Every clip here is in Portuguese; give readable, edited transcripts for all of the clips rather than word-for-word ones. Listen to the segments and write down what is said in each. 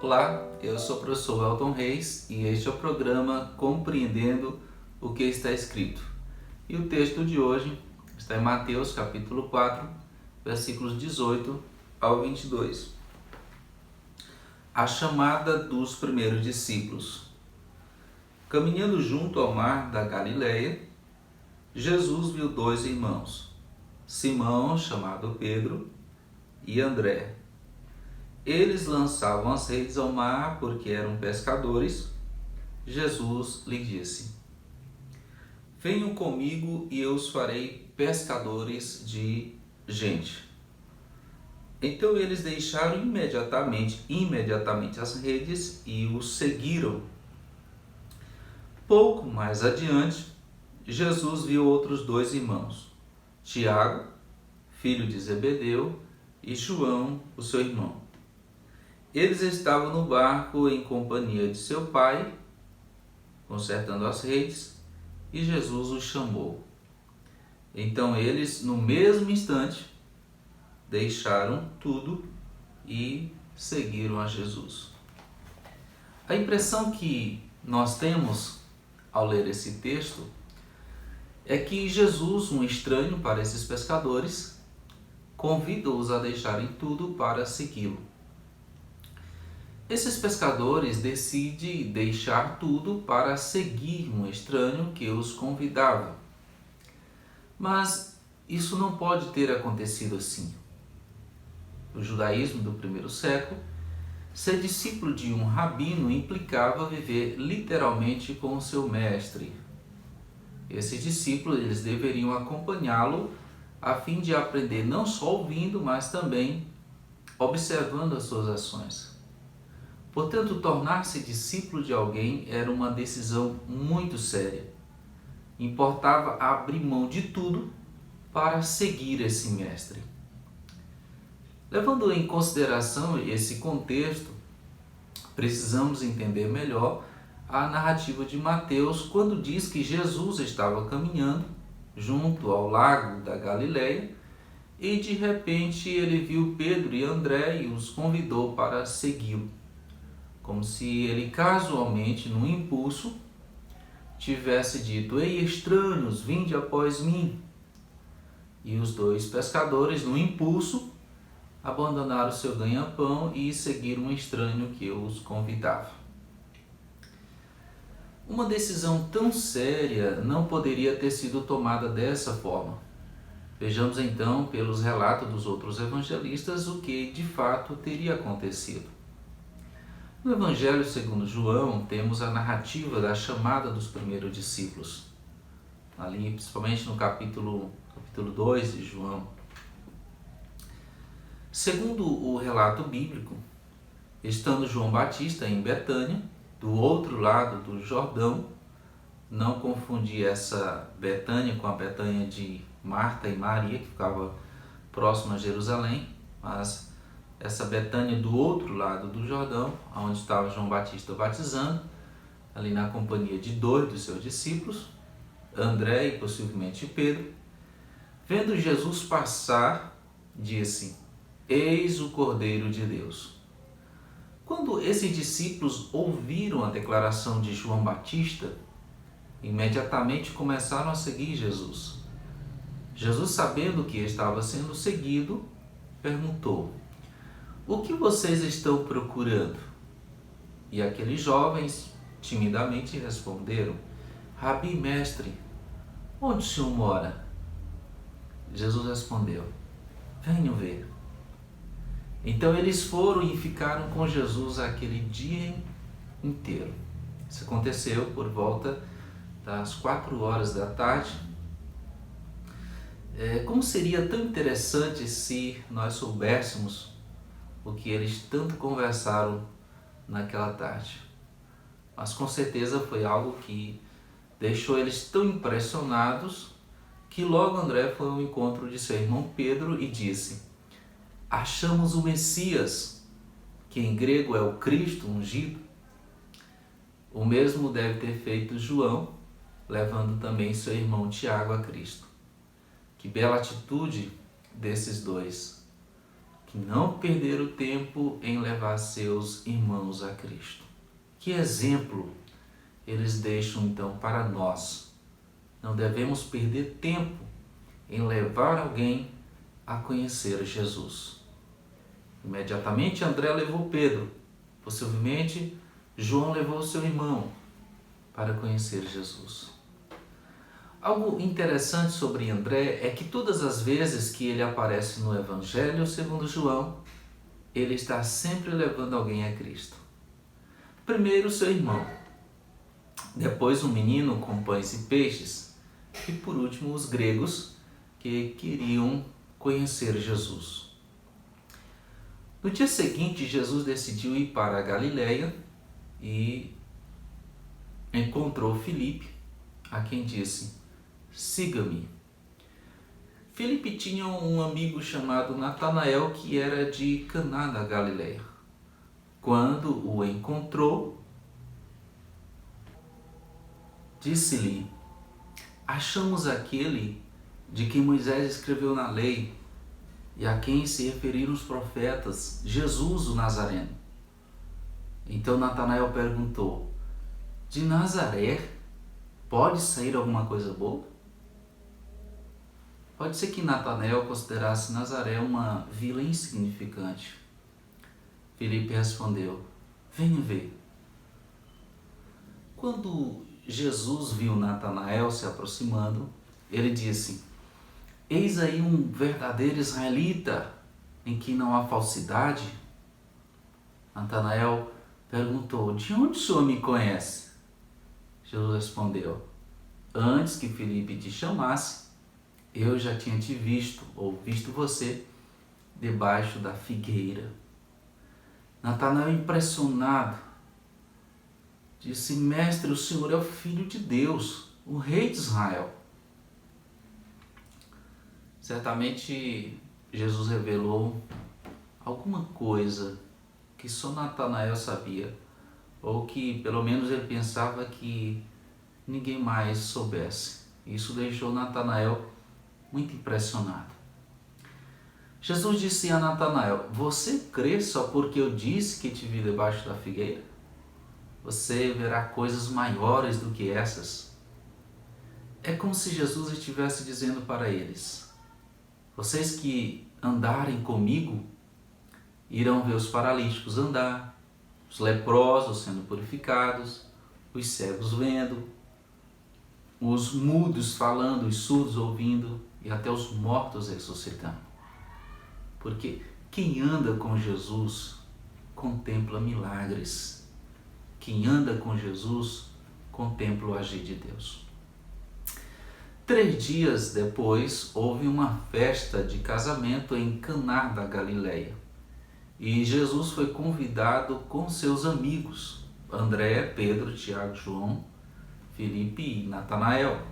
Olá, eu sou o professor Elton Reis e este é o programa Compreendendo o que está escrito. E o texto de hoje está em Mateus capítulo 4, versículos 18 ao 22. A chamada dos primeiros discípulos. Caminhando junto ao mar da Galileia, Jesus viu dois irmãos, Simão, chamado Pedro, e André. Eles lançavam as redes ao mar porque eram pescadores. Jesus lhe disse: Venham comigo e eu os farei pescadores de gente. Então eles deixaram imediatamente as redes e os seguiram. Pouco mais adiante, Jesus viu outros dois irmãos, Tiago, filho de Zebedeu, e João, o seu irmão. Eles estavam no barco em companhia de seu pai, consertando as redes, e Jesus os chamou. Então eles, no mesmo instante, deixaram tudo e seguiram a Jesus. A impressão que nós temos ao ler esse texto é que Jesus, um estranho para esses pescadores, convida-os a deixarem tudo para segui-lo. Esses pescadores decidem deixar tudo para seguir um estranho que os convidava. Mas isso não pode ter acontecido assim. No judaísmo do primeiro século, ser discípulo de um rabino implicava viver literalmente com o seu mestre. Esses discípulos eles deveriam acompanhá-lo a fim de aprender não só ouvindo, mas também observando as suas ações. Portanto, tornar-se discípulo de alguém era uma decisão muito séria. Importava abrir mão de tudo para seguir esse mestre. Levando em consideração esse contexto, precisamos entender melhor a narrativa de Mateus quando diz que Jesus estava caminhando junto ao lago da Galileia e de repente ele viu Pedro e André e os convidou para segui-lo. Como se ele casualmente, num impulso, tivesse dito: Ei, estranhos, vinde após mim. E os dois pescadores, no impulso, abandonaram seu ganha-pão e seguiram um estranho que os convidava. Uma decisão tão séria não poderia ter sido tomada dessa forma. Vejamos então, pelos relatos dos outros evangelistas, o que de fato teria acontecido. No Evangelho segundo João, temos a narrativa da chamada dos primeiros discípulos. Ali, principalmente no capítulo 2 de João. Segundo o relato bíblico, estando João Batista em Betânia, do outro lado do Jordão, não confundir essa Betânia com a Betânia de Marta e Maria, que ficava próxima a Jerusalém, mas essa Betânia do outro lado do Jordão, onde estava João Batista batizando, ali na companhia de dois dos seus discípulos, André e possivelmente Pedro. Vendo Jesus passar, disse: Eis o Cordeiro de Deus. Quando esses discípulos ouviram a declaração de João Batista, imediatamente começaram a seguir Jesus. Jesus, sabendo que estava sendo seguido, perguntou: O que vocês estão procurando? E aqueles jovens timidamente responderam: Rabi, mestre, onde o senhor mora? Jesus respondeu: Venham ver. Então eles foram e ficaram com Jesus aquele dia inteiro. Isso aconteceu por volta das 4 horas da tarde. Como seria tão interessante se nós soubéssemos o que eles tanto conversaram naquela tarde. Mas com certeza foi algo que deixou eles tão impressionados que logo André foi ao encontro de seu irmão Pedro e disse: Achamos o Messias, que em grego é o Cristo ungido. O mesmo deve ter feito João, levando também seu irmão Tiago a Cristo. Que bela atitude desses dois. que não perderam tempo em levar seus irmãos a Cristo. Que exemplo eles deixam então para nós? Não devemos perder tempo em levar alguém a conhecer Jesus. Imediatamente André levou Pedro, possivelmente João levou seu irmão para conhecer Jesus. Algo interessante sobre André é que todas as vezes que ele aparece no Evangelho segundo João, ele está sempre levando alguém a Cristo. Primeiro seu irmão, depois um menino com pães e peixes e por último os gregos que queriam conhecer Jesus. No dia seguinte, Jesus decidiu ir para a Galileia e encontrou Filipe, a quem disse: siga-me. Filipe tinha um amigo chamado Natanael que era de Caná da Galileia. Quando o encontrou, disse-lhe: achamos aquele de quem Moisés escreveu na lei e a quem se referiram os profetas, Jesus o Nazareno. Então Natanael perguntou: de Nazaré pode sair alguma coisa boa? Pode ser que Natanael considerasse Nazaré uma vila insignificante. Filipe respondeu: venha ver. Quando Jesus viu Natanael se aproximando, ele disse: eis aí um verdadeiro israelita, em que não há falsidade. Natanael perguntou: de onde o Senhor me conhece? Jesus respondeu: antes que Filipe te chamasse, eu já tinha te visto, ou visto você, debaixo da figueira. Natanael, impressionado, disse: mestre, o Senhor é o Filho de Deus, o Rei de Israel. Certamente Jesus revelou alguma coisa que só Natanael sabia, ou que pelo menos ele pensava que ninguém mais soubesse. Isso deixou Natanael muito impressionado. Jesus disse a Natanael: você crê só porque eu disse que te vi debaixo da figueira? Você verá coisas maiores do que essas. É como se Jesus estivesse dizendo para eles: vocês que andarem comigo irão ver os paralíticos andar, os leprosos sendo purificados, os cegos vendo, os mudos falando, os surdos ouvindo e até os mortos ressuscitando. Porque quem anda com Jesus contempla milagres. Quem anda com Jesus contempla o agir de Deus. 3 dias depois, houve uma festa de casamento em Caná da Galileia. E Jesus foi convidado com seus amigos, André, Pedro, Tiago, João, Filipe e Natanael.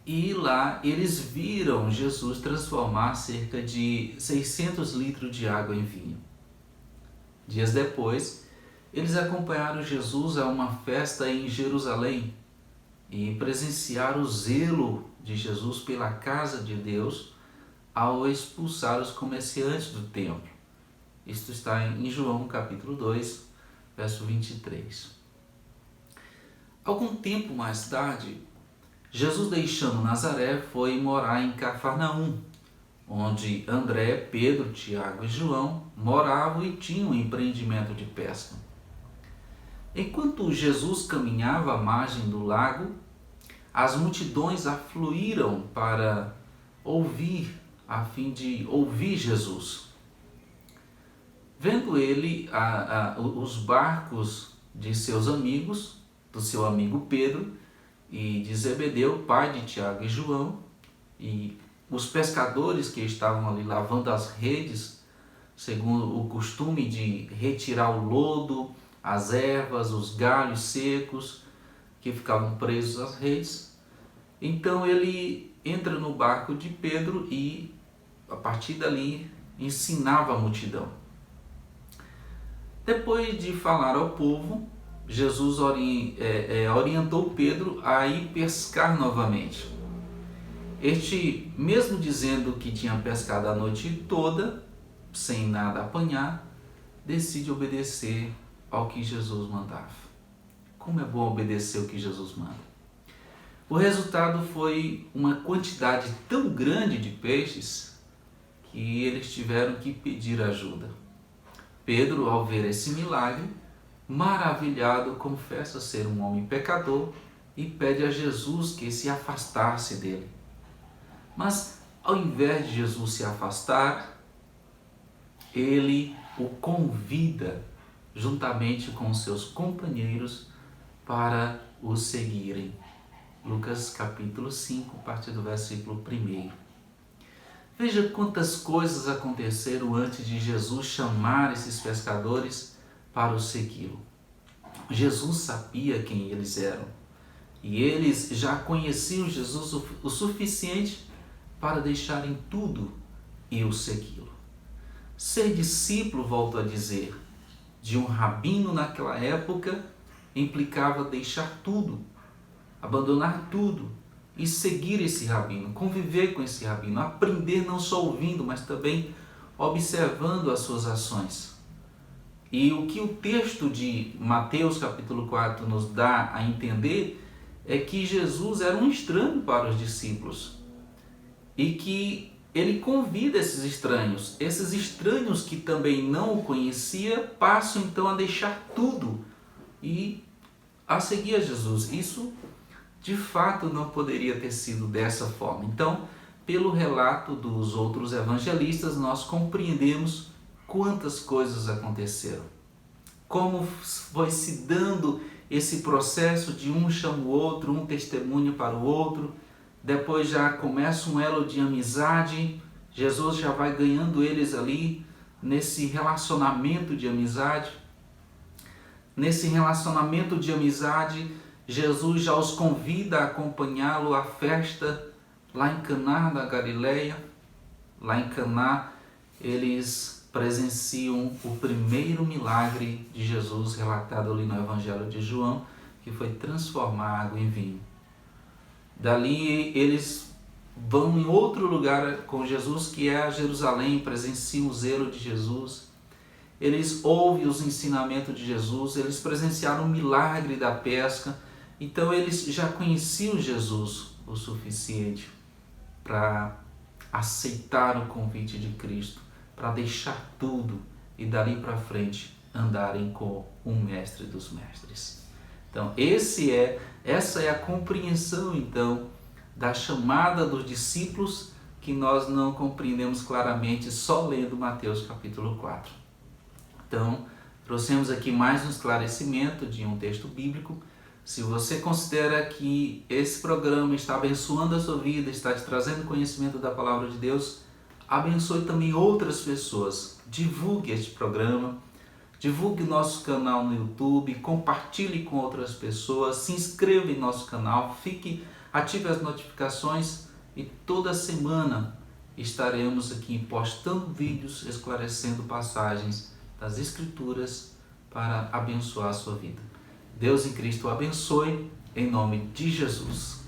E lá eles viram Jesus transformar cerca de 600 litros de água em vinho. Dias depois, eles acompanharam Jesus a uma festa em Jerusalém e presenciaram o zelo de Jesus pela casa de Deus ao expulsar os comerciantes do templo. Isto está em João capítulo 2, verso 23. Algum tempo mais tarde, Jesus, deixando Nazaré, foi morar em Cafarnaum, onde André, Pedro, Tiago e João moravam e tinham um empreendimento de pesca. Enquanto Jesus caminhava à margem do lago, as multidões afluíram para ouvir, a fim de ouvir Jesus. Vendo ele os barcos de seus amigos, do seu amigo Pedro e de Zebedeu, pai de Tiago e João, e os pescadores que estavam ali lavando as redes, segundo o costume de retirar o lodo, as ervas, os galhos secos que ficavam presos às redes. Então ele entra no barco de Pedro e, a partir dali, ensinava a multidão. Depois de falar ao povo, Jesus orientou Pedro a ir pescar novamente. Este, mesmo dizendo que tinha pescado a noite toda, sem nada apanhar, decide obedecer ao que Jesus mandava. Como é bom obedecer o que Jesus manda. O resultado foi uma quantidade tão grande de peixes que eles tiveram que pedir ajuda. Pedro, ao ver esse milagre, maravilhado, confessa ser um homem pecador e pede a Jesus que se afastasse dele. Mas, ao invés de Jesus se afastar, ele o convida, juntamente com seus companheiros, para o seguirem. Lucas capítulo 5, a partir do versículo 1. Veja quantas coisas aconteceram antes de Jesus chamar esses pescadores para o segui-lo. Jesus sabia quem eles eram e eles já conheciam Jesus o suficiente para deixarem tudo e o segui-lo. Ser discípulo, volto a dizer, de um rabino naquela época implicava deixar tudo, abandonar tudo e seguir esse rabino, conviver com esse rabino, aprender não só ouvindo, mas também observando as suas ações. E o que o texto de Mateus capítulo 4 nos dá a entender é que Jesus era um estranho para os discípulos e que ele convida esses estranhos que também não o conhecia, passam então a deixar tudo e a seguir a Jesus. Isso de fato não poderia ter sido dessa forma. Então, pelo relato dos outros evangelistas, nós compreendemos quantas coisas aconteceram. Como foi se dando esse processo de um chama o outro, um testemunho para o outro, depois já começa um elo de amizade, Jesus já vai ganhando eles ali nesse relacionamento de amizade. Nesse relacionamento de amizade, Jesus já os convida a acompanhá-lo à festa lá em Caná da Galileia. Lá em Caná, eles presenciam o primeiro milagre de Jesus relatado ali no Evangelho de João, que foi transformar água em vinho. Dali eles vão em outro lugar com Jesus, que é a Jerusalém, presenciam o zelo de Jesus. Eles ouvem os ensinamentos de Jesus, eles presenciaram o milagre da pesca. Então eles já conheciam Jesus o suficiente para aceitar o convite de Cristo, para deixar tudo e dali para frente andarem com o mestre dos mestres. Então essa é a compreensão então da chamada dos discípulos, que nós não compreendemos claramente só lendo Mateus capítulo 4. Então trouxemos aqui mais um esclarecimento de um texto bíblico. Se você considera que esse programa está abençoando a sua vida, está te trazendo conhecimento da palavra de Deus, abençoe também outras pessoas. Divulgue este programa, divulgue o nosso canal no YouTube, compartilhe com outras pessoas, se inscreva em nosso canal, ative as notificações e toda semana estaremos aqui postando vídeos esclarecendo passagens das Escrituras para abençoar a sua vida. Deus em Cristo o abençoe, em nome de Jesus.